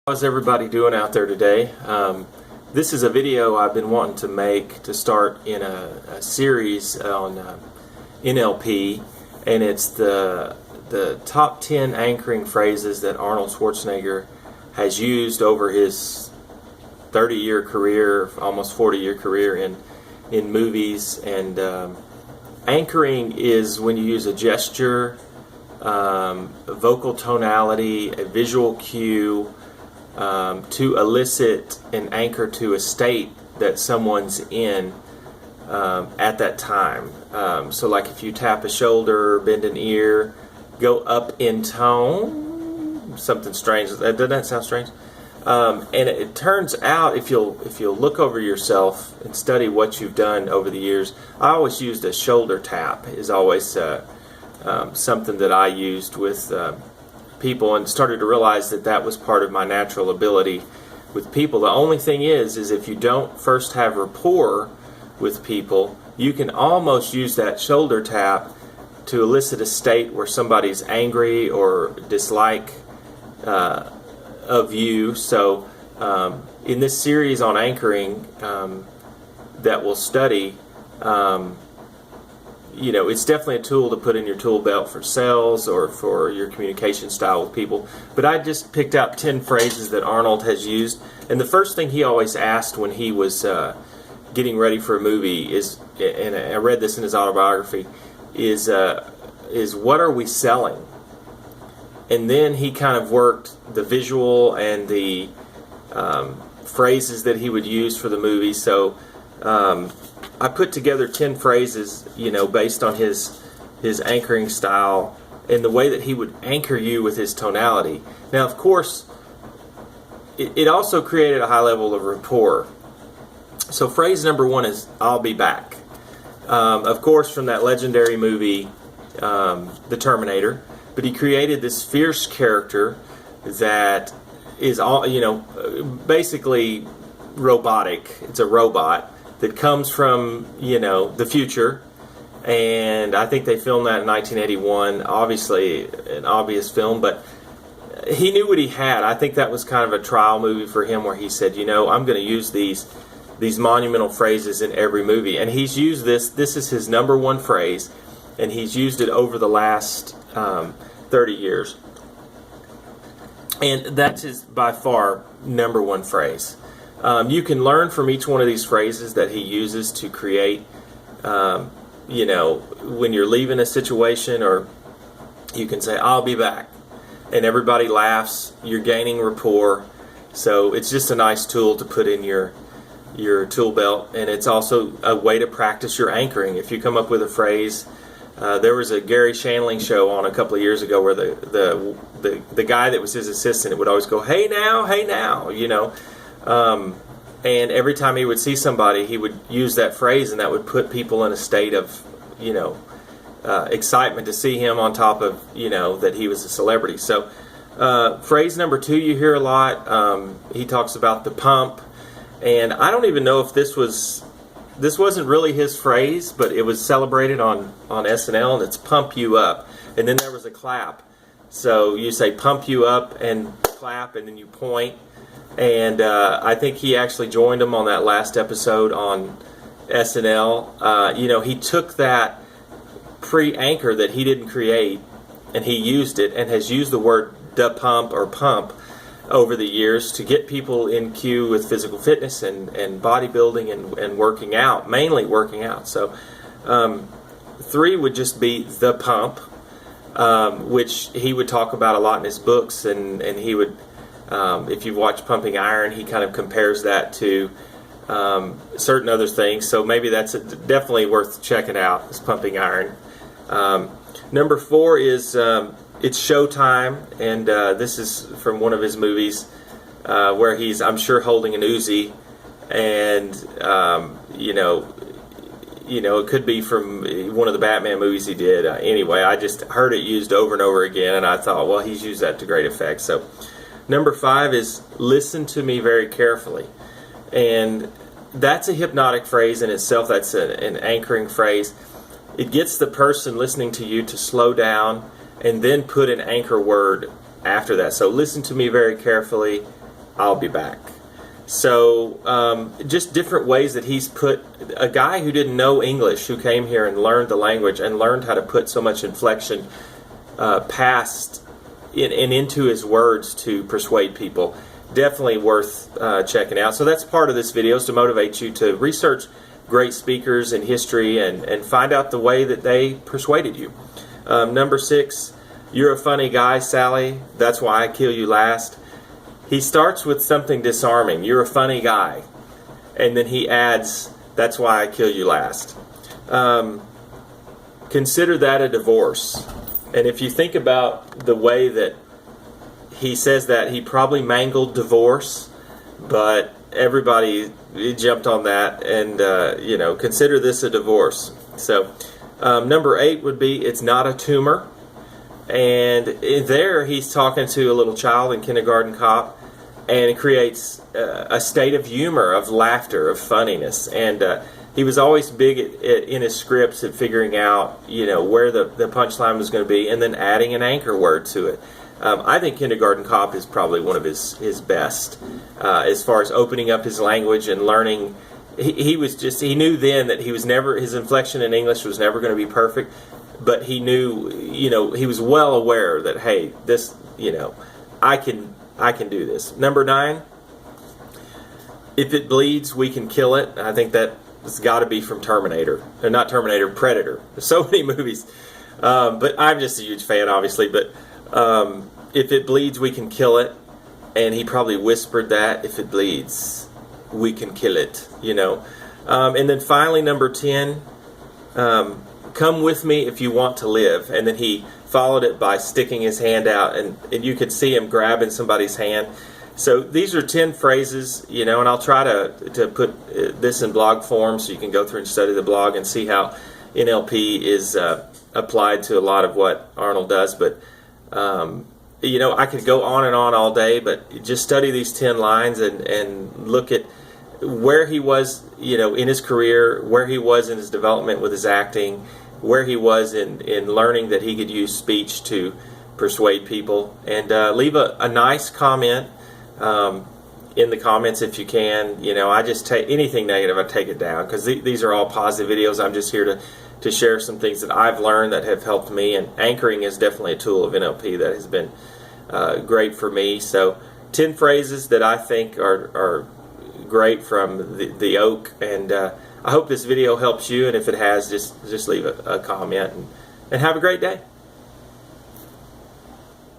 How's everybody doing out there today? This is a video I've been wanting to make to start in a series on NLP, and it's the top 10 anchoring phrases that Arnold Schwarzenegger has used over his 30-year career, almost 40-year career in movies. And anchoring is when you use a gesture, a vocal tonality, a visual cue, to elicit an anchor to a state that someone's in at that time. So like if you tap a shoulder, bend an ear, go up in tone, something strange. Doesn't that sound strange? And it turns out if you'll look over yourself and study what you've done over the years, I always used a shoulder tap is always something that I used with people, and started to realize that was part of my natural ability with people. The only thing is if you don't first have rapport with people, you can almost use that shoulder tap to elicit a state where somebody's angry or dislike of you. So in this series on anchoring that we'll study, it's definitely a tool to put in your tool belt for sales or for your communication style with people. But I just picked out 10 phrases that Arnold has used. And the first thing he always asked when he was getting ready for a movie is, and I read this in his autobiography, is what are we selling? And then he kind of worked the visual and the phrases that he would use for the movie. So I put together 10 phrases, based on his anchoring style and the way that he would anchor you with his tonality. Now, of course, it also created a high level of rapport. So phrase number 1 is, "I'll be back." Of course, from that legendary movie, The Terminator. But he created this fierce character that is basically robotic. It's a robot that comes from, the future. And I think they filmed that in 1981. Obviously, an obvious film, but he knew what he had. I think that was kind of a trial movie for him where he said, I'm going to use these monumental phrases in every movie. And he's used this. This is his number 1 phrase, and he's used it over the last 30 years. And that's his, by far, number 1 phrase. You can learn from each one of these phrases that he uses to create, when you're leaving a situation, or you can say, "I'll be back," and everybody laughs. You're gaining rapport. So it's just a nice tool to put in your tool belt, and it's also a way to practice your anchoring. If you come up with a phrase, there was a Gary Shandling show on a couple of years ago where the guy that was his assistant would always go, "Hey now, hey now," and every time he would see somebody, he would use that phrase, and that would put people in a state of, excitement to see him, on top of, that he was a celebrity. So phrase number 2 you hear a lot. He talks about the pump, and I don't even know if this wasn't really his phrase, but it was celebrated on SNL, and it's "pump you up." And then there was a clap. So you say "pump you up" and clap, and then you point. And I think he actually joined him on that last episode on SNL. He took that pre-anchor that he didn't create, and he used it, and has used the word "da pump" or "pump" over the years to get people in cue with physical fitness and bodybuilding and working out, mainly working out. So 3 would just be the pump, which he would talk about a lot in his books, and he would, if you've watched Pumping Iron, he kind of compares that to certain other things. So maybe that's definitely worth checking out, is Pumping Iron. Number 4 is it's showtime, and this is from one of his movies where he's, I'm sure, holding an Uzi, and it could be from one of the Batman movies he did. Anyway, I just heard it used over and over again, and I thought, well, he's used that to great effect. So number 5 is "listen to me very carefully," and that's a hypnotic phrase in itself. That's an anchoring phrase. It gets the person listening to you to slow down and then put an anchor word after that. So listen to me very carefully, I'll be back. So just different ways that he's put a guy who didn't know English, who came here and learned the language and learned how to put so much inflection past and into his words to persuade people. Definitely worth checking out. So that's part of this video, is to motivate you to research great speakers in history and find out the way that they persuaded you. Number 6, you're a funny guy, Sally. That's why I kill you last. He starts with something disarming. You're a funny guy. And then he adds, that's why I kill you last. Consider that a divorce. And if you think about the way that he says that, he probably mangled divorce, but everybody jumped on that and, consider this a divorce. So number 8 would be, it's not a tumor. And there he's talking to a little child in Kindergarten Cop, and it creates a state of humor, of laughter, of funniness. And he was always big in his scripts at figuring out, where the punchline was going to be, and then adding an anchor word to it. I think Kindergarten Cop is probably one of his best as far as opening up his language and learning. He knew then that his inflection in English was never going to be perfect. But he knew, he was well aware that, hey, this, I can do this. Number 9, if it bleeds, we can kill it. I think that's got to be from Terminator. Not Terminator, Predator. There's so many movies. But I'm just a huge fan, obviously. But if it bleeds, we can kill it. And he probably whispered that, if it bleeds, we can kill it, And then finally, number 10, come with me if you want to live. And then he followed it by sticking his hand out, and you could see him grabbing somebody's hand. So these are 10 phrases, and I'll try to put this in blog form so you can go through and study the blog and see how NLP is applied to a lot of what Arnold does. But, I could go on and on all day, but just study these 10 lines and look at where he was, in his career, where he was in his development with his acting, where he was in learning that he could use speech to persuade people. And leave a nice comment in the comments if you can. I just take anything negative, I take it down, because these are all positive videos. I'm just here to share some things that I've learned that have helped me, and anchoring is definitely a tool of NLP that has been great for me. So 10 phrases that I think are great from the Oak, and I hope this video helps you, and if it has, just leave a comment, and have a great day.